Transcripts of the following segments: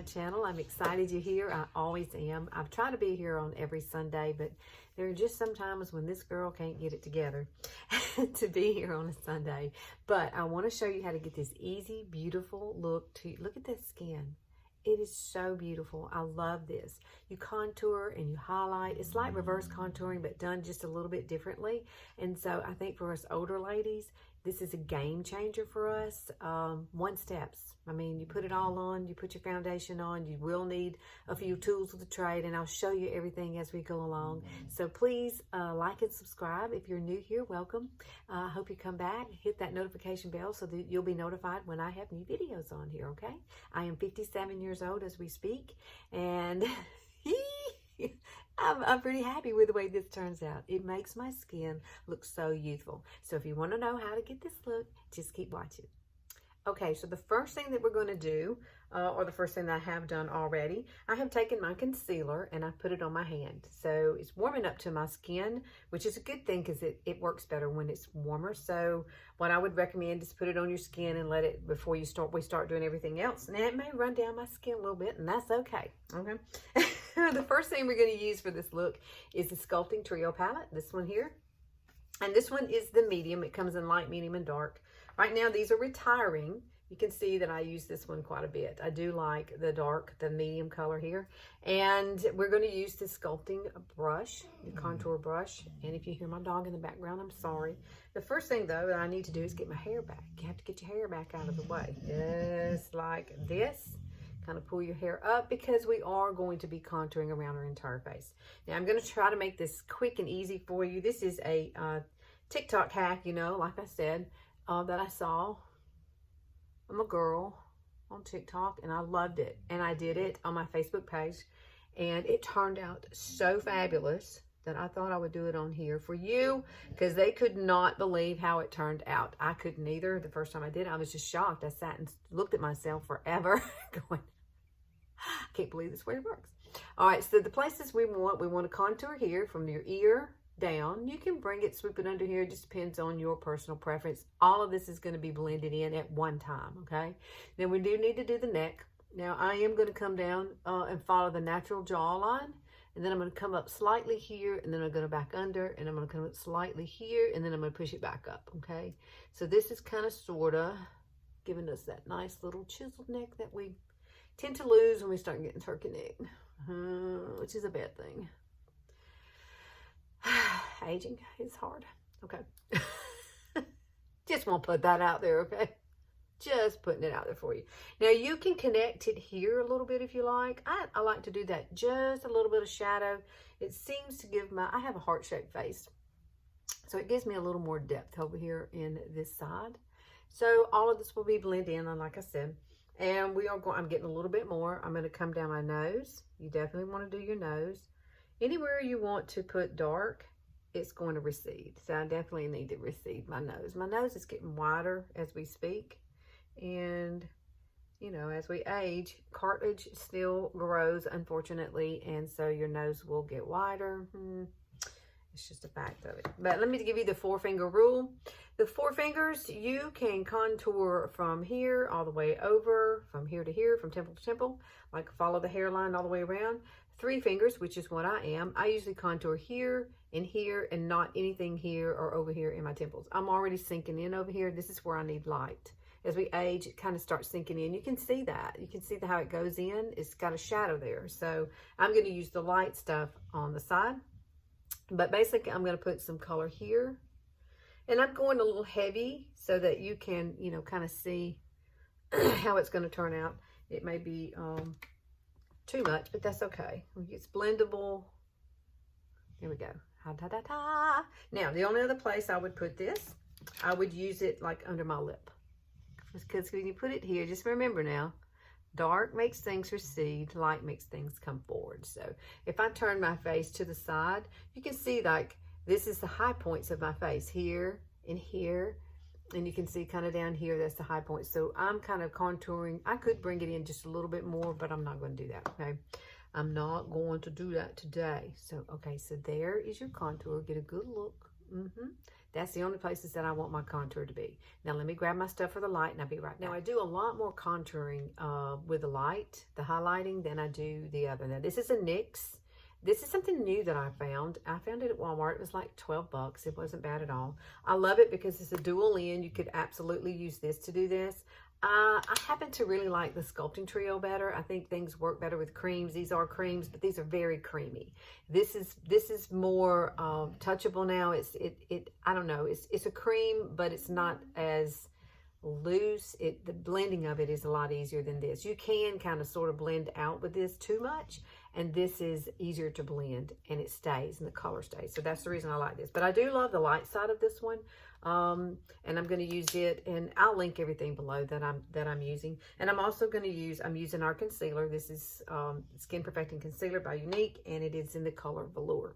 my channel. I'm excited you're here. I always am. I've tried to be here on every Sunday, but there are just some times when this girl can't get it together to be here on a Sunday. But I want to show you how to get this easy, beautiful look to, look at that skin. It is so beautiful. I love this. You contour and you highlight. It's like reverse contouring, but done just a little bit differently. And so I think for us older ladies, this is a game changer for us. One steps. I mean, you put it all on, you put your foundation on, you will need a few tools of the trade, and I'll show you everything as we go along. So please like and subscribe. If you're new here, welcome. I hope you come back. Hit that notification bell so that you'll be notified when I have new videos on here, okay? I am 57 years old as we speak, and I'm pretty happy with the way this turns out. It makes my skin look so youthful. So if you want to know how to get this look, just keep watching. Okay, so the first thing that we're going to do, or the first thing that I have done already, I have taken my concealer and I put it on my hand. So it's warming up to my skin, which is a good thing because it works better when it's warmer. So what I would recommend is put it on your skin and let it, before we start doing everything else. Now it may run down my skin a little bit, and that's okay, okay? The first thing we're going to use for this look is the Sculpting Trio palette, this one here. And this one is the medium. It comes in light, medium, and dark. Right now, these are retiring. You can see that I use this one quite a bit. I do like the dark, the medium color here. And we're going to use this sculpting brush, the contour brush. And if you hear my dog in the background, I'm sorry. The first thing, though, that I need to do is get my hair back. You have to get your hair back out of the way. Just like this. Kind of pull your hair up because we are going to be contouring around our entire face. Now, I'm going to try to make this quick and easy for you. This is a TikTok hack, you know, like I said, that I saw. I'm a girl on TikTok, and I loved it. And I did it on my Facebook page, and it turned out so fabulous that I thought I would do it on here for you, because they could not believe how it turned out. I couldn't either. The first time I did it, I was just shocked. I sat and looked at myself forever going, I can't believe this way it works. All right, so the places we want to contour here from your ear down. You can bring it, swoop it under here. It just depends on your personal preference. All of this is going to be blended in at one time, okay? Then we do need to do the neck. Now, I am going to come down and follow the natural jawline. And then I'm going to come up slightly here, and then I'm going to back under, and I'm going to come up slightly here, and then I'm going to push it back up, okay? So this is kind of sort of giving us that nice little chiseled neck that we tend to lose when we start getting turkey neck, which is a bad thing. Aging is hard. Okay. Just want to put that out there, okay? Just putting it out there for you. Now, you can connect it here a little bit if you like. I like to do that, just a little bit of shadow. It seems to give I have a heart-shaped face, so it gives me a little more depth over here in this side. So all of this will be blended in, like I said. And we are going, I'm getting a little bit more. I'm going to come down my nose. You definitely want to do your nose. Anywhere you want to put dark, it's going to recede. So I definitely need to recede my nose. My nose is getting wider as we speak. And, you know, as we age, cartilage still grows, unfortunately. And so your nose will get wider. It's just a fact of it. But let me give you the 4-finger rule. The 4 fingers, you can contour from here all the way over, from here to here, from temple to temple, like follow the hairline all the way around. 3 fingers, which is what I am. I usually contour here and not anything here or over here in my temples. I'm already sinking in over here. This is where I need light. As we age, it kind of starts sinking in. You can see that. You can see how it goes in. It's got a shadow there. So I'm going to use the light stuff on the side. But basically, I'm going to put some color here. And I'm going a little heavy so that you can, you know, kind of see how it's going to turn out. It may be too much, but that's okay. It's blendable. There we go. Now, the only other place I would put this, I would use it like under my lip. Because when you put it here, just remember now, dark makes things recede, light makes things come forward. So if I turn my face to the side, you can see like this is the high points of my face here and here. And you can see kind of down here, that's the high point. So I'm kind of contouring. I could bring it in just a little bit more, but I'm not going to do that, okay? I'm not going to do that today. So, okay, so there is your contour. Get a good look. That's the only places that I want my contour to be. Now let me grab my stuff for the light and I'll be right back. Now I do a lot more contouring with the light, the highlighting, than I do the other. Now this is a NYX. This is something new that I found. I found it at Walmart. It was like 12 bucks. It wasn't bad at all. I love it because it's a dual end. You could absolutely use this to do this. I happen to really like the Sculpting Trio better. I think things work better with creams. These are creams, but these are very creamy. This is more touchable now. I don't know. It's a cream, but it's not as loose. The blending of it is a lot easier than this. You can kind of sort of blend out with this too much, and this is easier to blend, and it stays, and the color stays. So that's the reason I like this. But I do love the light side of this one, and I'm going to use it, and I'll link everything below that I'm using. And I'm also going to I'm using our concealer. This is Skin Perfecting Concealer by Younique, and it is in the color Velour.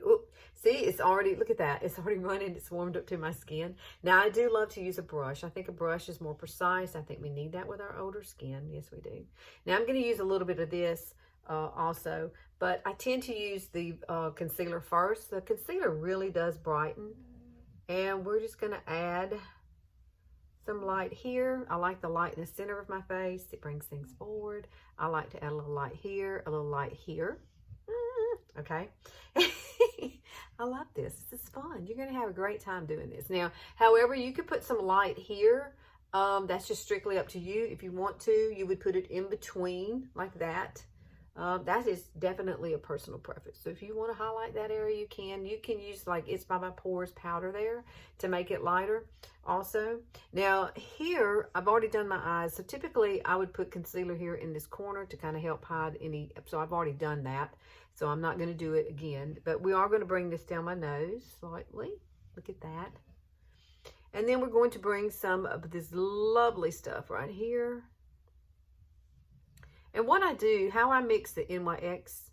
Ooh, see, it's already, look at that. It's already running. It's warmed up to my skin. Now, I do love to use a brush. I think a brush is more precise. I think we need that with our older skin. Yes, we do. Now, I'm going to use a little bit of this also, but I tend to use the concealer first. The concealer really does brighten, and we're just going to add some light here. I like the light in the center of my face. It brings things forward. I like to add a little light here, a little light here. Okay. I love this. This is fun. You're going to have a great time doing this. Now, however, you could put some light here. That's just strictly up to you. If you want to, you would put it in between like that. That is definitely a personal preference. So if you want to highlight that area, you can. You can use like It's By My Pores powder there to make it lighter also. Now here, I've already done my eyes. So typically I would put concealer here in this corner to kind of help hide any. So I've already done that. So I'm not going to do it again. But we are going to bring this down my nose slightly. Look at that. And then we're going to bring some of this lovely stuff right here. And what I do, how I mix the NYX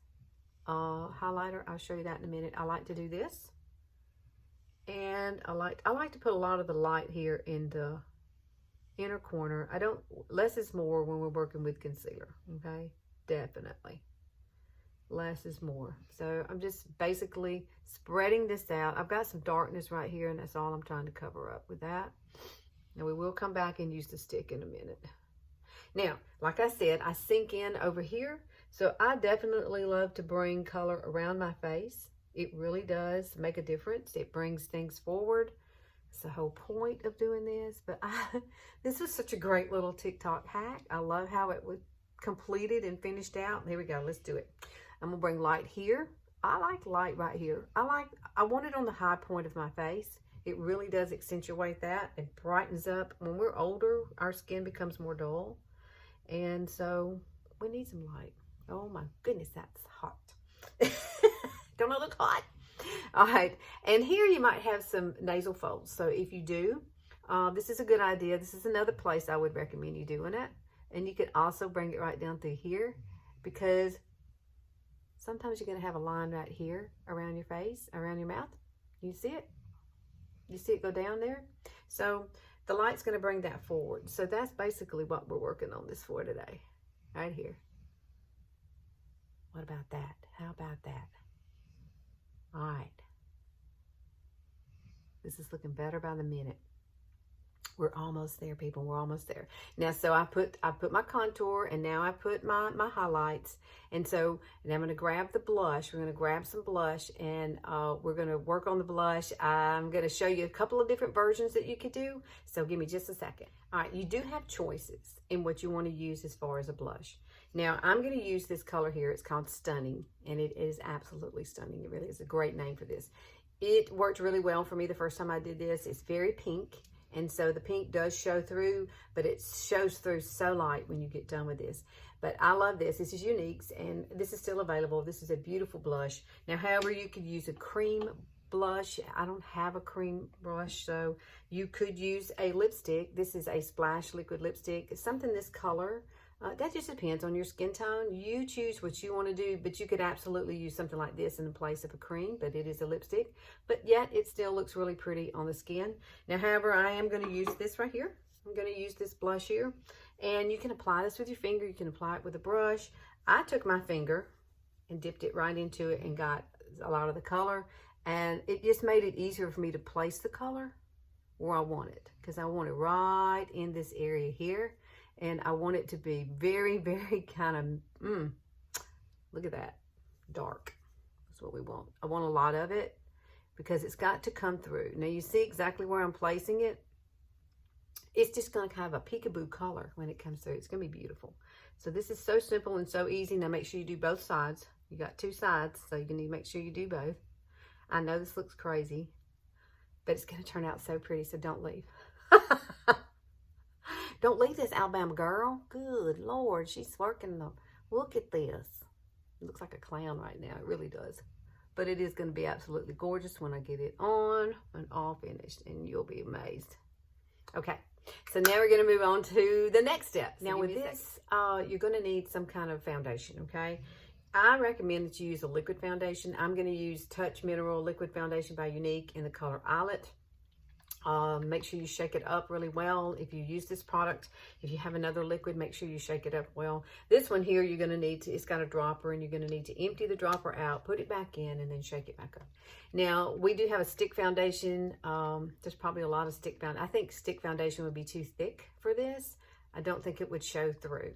highlighter, I'll show you that in a minute. I like to do this. And I like to put a lot of the light here in the inner corner. Less is more when we're working with concealer, okay? Definitely. Less is more. So I'm just basically spreading this out. I've got some darkness right here, and that's all I'm trying to cover up with that. And we will come back and use the stick in a minute. Now, like I said, I sink in over here. So I definitely love to bring color around my face. It really does make a difference. It brings things forward. It's the whole point of doing this. But this was such a great little TikTok hack. I love how it was completed and finished out. Here we go. Let's do it. I'm going to bring light here. I like light right here. I want it on the high point of my face. It really does accentuate that. It brightens up. When we're older, our skin becomes more dull. And so we need some light. Oh my goodness, that's hot. Don't it look hot? All right. And here you might have some nasal folds. So if you do, this is a good idea. This is another place I would recommend you doing it. And you could also bring it right down through here, because sometimes you're going to have a line right here around your face, around your mouth. You see it? You see it go down there? So the light's going to bring that forward. So that's basically what we're working on this for today. Right here. What about that? How about that? All right. This is looking better by the minute. We're almost there, people. We're almost there. Now, so I put my contour, and now I put my highlights. And so now I'm going to grab the blush. We're going to grab some blush, and we're going to work on the blush. I'm going to show you a couple of different versions that you could do. So give me just a second. All right, you do have choices in what you want to use as far as a blush. Now, I'm going to use this color here. It's called Stunning, and it is absolutely stunning. It really is a great name for this. It worked really well for me the first time I did this. It's very pink. And so the pink does show through, but it shows through so light when you get done with this. But I love this. This is Younique's, and this is still available. This is a beautiful blush. Now, however, you could use a cream blush. I don't have a cream brush, so you could use a lipstick. This is a Splash liquid lipstick. It's something this color. That just depends on your skin tone. You choose what you want to do, but you could absolutely use something like this in place of a cream, but it is a lipstick. But yet, it still looks really pretty on the skin. Now, however, I am going to use this right here. I'm going to use this blush here. And you can apply this with your finger. You can apply it with a brush. I took my finger and dipped it right into it and got a lot of the color. And it just made it easier for me to place the color where I want it, because I want it right in this area here. And I want it to be very, very kind of, look at that, dark. That's what we want. I want a lot of it because it's got to come through. Now you see exactly where I'm placing it. It's just going to have a peekaboo color when it comes through. It's going to be beautiful. So this is so simple and so easy. Now make sure you do both sides. You got two sides, so you need to make sure you do both. I know this looks crazy, but it's going to turn out so pretty, so don't leave. Don't leave this, Alabama girl. Good Lord, she's working the, look at this. It looks like a clown right now. It really does. But it is going to be absolutely gorgeous when I get it on and all finished, and you'll be amazed. Okay, so now we're going to move on to the next step. Now with this, you're going to need some kind of foundation, okay? I recommend that you use a liquid foundation. I'm going to use Touch Mineral Liquid Foundation by Younique in the color Eyelet. Make sure you shake it up really well. If you use this product, if you have another liquid, make sure you shake it up well. This one here, you're going to need to, it's got a dropper, and you're going to need to empty the dropper out, put it back in, and then shake it back up. Now, we do have a stick foundation. There's probably a lot of stick foundation. I think stick foundation would be too thick for this. I don't think it would show through.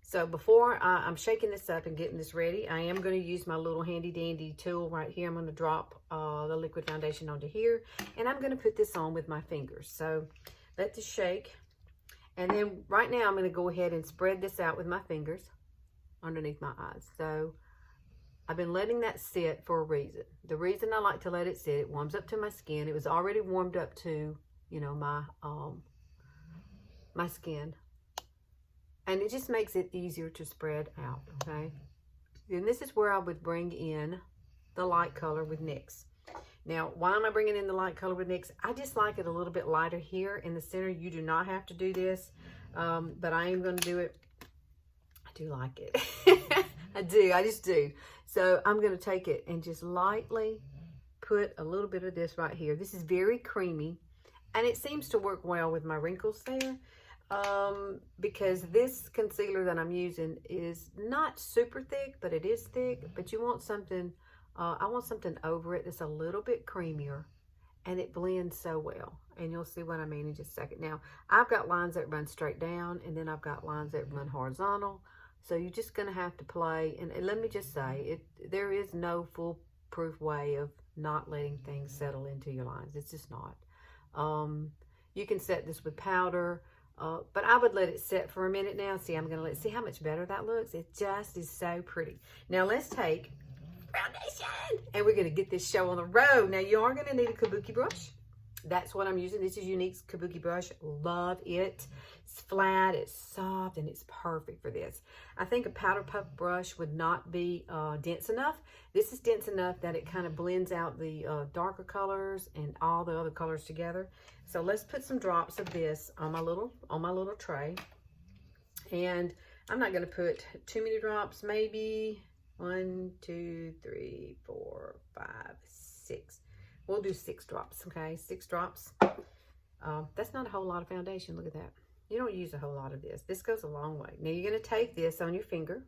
So before I'm shaking this up and getting this ready, I am going to use my little handy dandy tool right here. I'm going to drop the liquid foundation onto here, and I'm going to put this on with my fingers. So let this shake. And then right now I'm going to go ahead and spread this out with my fingers underneath my eyes. So I've been letting that sit for a reason. The reason I like to let it sit, it warms up to my skin. It was already warmed up to, you know, my skin. And it just makes it easier to spread out, okay? And this is where I would bring in the light color with NYX. Now, why am I bringing in the light color with NYX? I just like it a little bit lighter here in the center. You do not have to do this, but I am going to do it. I do like it. I do. I just do. So I'm going to take it and just lightly put a little bit of this right here. This is very creamy, and it seems to work well with my wrinkles there. Because this concealer that I'm using is not super thick, but it is thick. But you want something, I want something over it that's a little bit creamier, and it blends so well. And you'll see what I mean in just a second. Now, I've got lines that run straight down, and then I've got lines that run horizontal. So you're just going to have to play. And let me just say, there is no foolproof way of not letting things settle into your lines. It's just not. You can set this with powder. But I would let it set for a minute now. See, I'm going to see how much better that looks. It just is so pretty. Now, let's take foundation, and we're going to get this show on the road. Now, you are going to need a kabuki brush. That's what I'm using. This is Younique's kabuki brush. Love it. It's flat, it's soft, and it's perfect for this. I think a powder puff brush would not be dense enough. This is dense enough that it kind of blends out the darker colors and all the other colors together. So let's put some drops of this on my little tray. And I'm not going to put too many drops, maybe 1, 2, 3, 4, 5, 6. We'll do 6 drops, okay? 6 drops. That's not a whole lot of foundation. Look at that. You don't use a whole lot of this. This goes a long way. Now you're going to take this on your finger,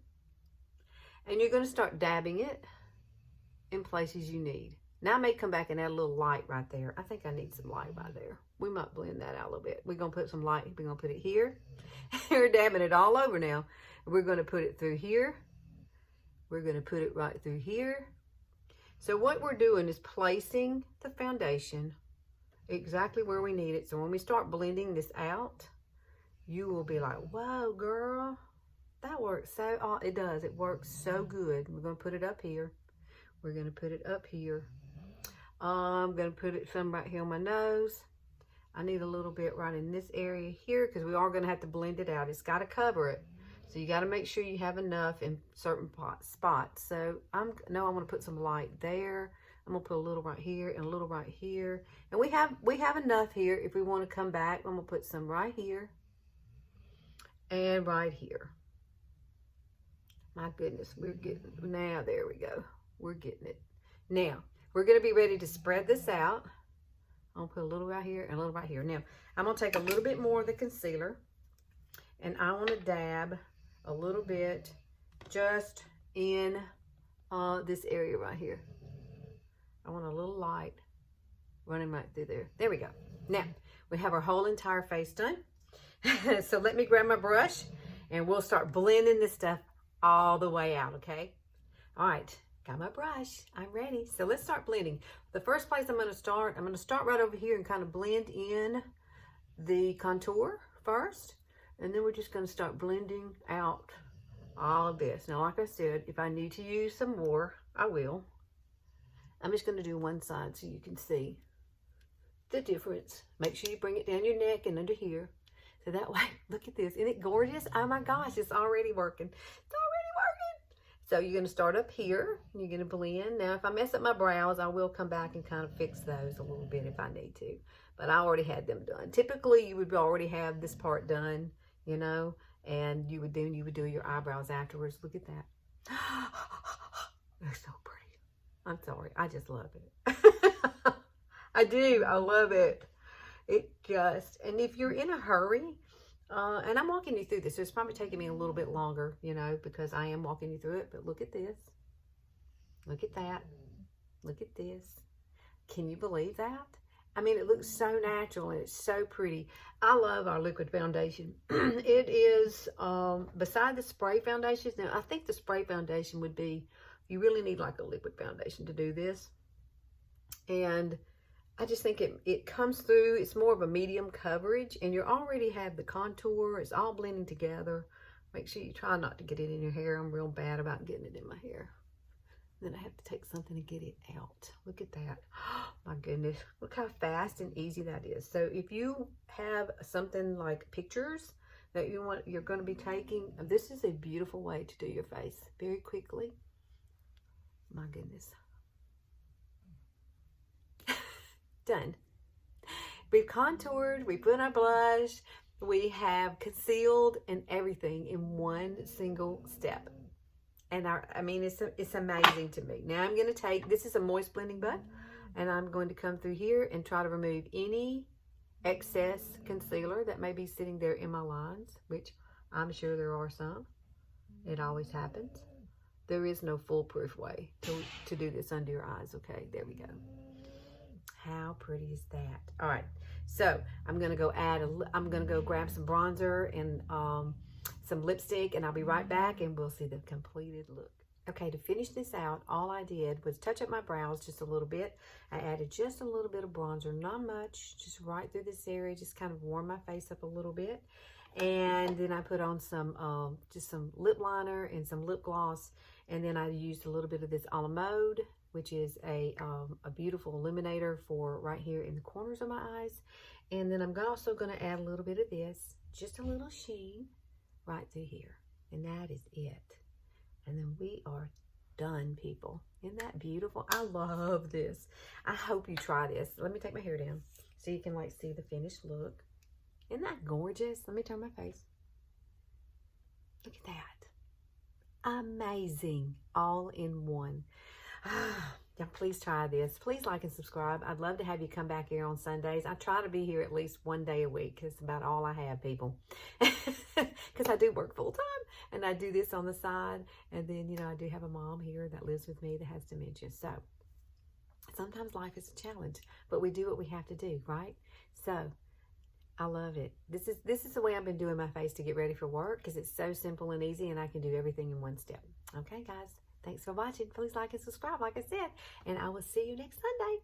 and you're going to start dabbing it in places you need. Now I may come back and add a little light right there. I think I need some light right there. We might blend that out a little bit. We're going to put some light. We're going to put it here. We're dabbing it all over now. We're going to put it through here. We're going to put it right through here. So what we're doing is placing the foundation exactly where we need it. So when we start blending this out, you will be like, whoa, girl, that works so, it does. It works so good. We're going to put it up here. We're going to put it up here. I'm going to put it some right here on my nose. I need a little bit right in this area here because we are going to have to blend it out. It's got to cover it. So you got to make sure you have enough in certain spots. So I want to put some light there. I'm going to put a little right here and a little right here. And we have enough here if we want to come back. I'm going to put some right here and right here. My goodness, we're getting, now there we go. We're getting it. Now, we're going to be ready to spread this out. I'm going to put a little right here and a little right here. Now, I'm going to take a little bit more of the concealer, and I want to dab a little bit just in this area right here. I want a little light running right through there. There we go. Now, we have our whole entire face done. So let me grab my brush and we'll start blending this stuff all the way out, okay? All right, got my brush. I'm ready. So let's start blending. The first place I'm going to start right over here and kind of blend in the contour first. And then we're just going to start blending out all of this. Now, like I said, if I need to use some more, I will. I'm just going to do one side so you can see the difference. Make sure you bring it down your neck and under here. So that way, look at this. Isn't it gorgeous? Oh my gosh, it's already working. It's already working. So you're going to start up here. And you're going to blend. Now, if I mess up my brows, I will come back and kind of fix those a little bit if I need to. But I already had them done. Typically, you would already have this part done, you know, and you would do your eyebrows afterwards. Look at that. They're so pretty. I'm sorry. I just love it. I do. I love it. And if you're in a hurry, and I'm walking you through this, so it's probably taking me a little bit longer, you know, because I am walking you through it, but look at this. Look at that. Look at this. Can you believe that? I mean, it looks so natural and it's so pretty. I love our liquid foundation. It is, beside the spray foundations, now I think the spray foundation would be, you really need like a liquid foundation to do this. And I just think it comes through. It's more of a medium coverage, and you already have the contour. It's all blending together. Make sure you try not to get it in your hair. I'm real bad about getting it in my hair. Then I have to take something to get it out. Look at that. Oh, my goodness. Look how fast and easy that is. So if you have something like pictures that you're going to be taking, this is a beautiful way to do your face very quickly. My goodness. Done. We've contoured, we put on our blush, we have concealed and everything in one single step. And I mean, it's amazing to me. Now I'm going to take, this is a moist blending bud, and I'm going to come through here and try to remove any excess concealer that may be sitting there in my lines, which I'm sure there are some. It always happens. There is no foolproof way to do this under your eyes. Okay, there we go. How pretty is that? All right, so I'm gonna go grab some bronzer and some lipstick, and I'll be right back and we'll see the completed look. Okay, to finish this out, all I did was touch up my brows just a little bit. I added just a little bit of bronzer, not much, just right through this area, just kind of warm my face up a little bit. And then I put on some, just some lip liner and some lip gloss. And then I used a little bit of this a la mode, which is a beautiful illuminator for right here in the corners of my eyes. And then I'm also going to add a little bit of this, just a little sheen right through here. And that is it. And then we are done, people. Isn't that beautiful? I love this. I hope you try this. Let me take my hair down so you can like see the finished look. Isn't that gorgeous? Let me turn my face. Look at that. Amazing. All in one. Yeah, please try this. Please like and subscribe. I'd love to have you come back here on Sundays. I try to be here at least one day a week. It's about all I have, people. Because I do work full time and I do this on the side. And then, you know, I do have a mom here that lives with me that has dementia. So sometimes life is a challenge, but we do what we have to do, right? So I love it. This is the way I've been doing my face to get ready for work, because it's so simple and easy and I can do everything in one step. Okay, guys. Thanks for watching. Please like and subscribe, like I said, and I will see you next Sunday.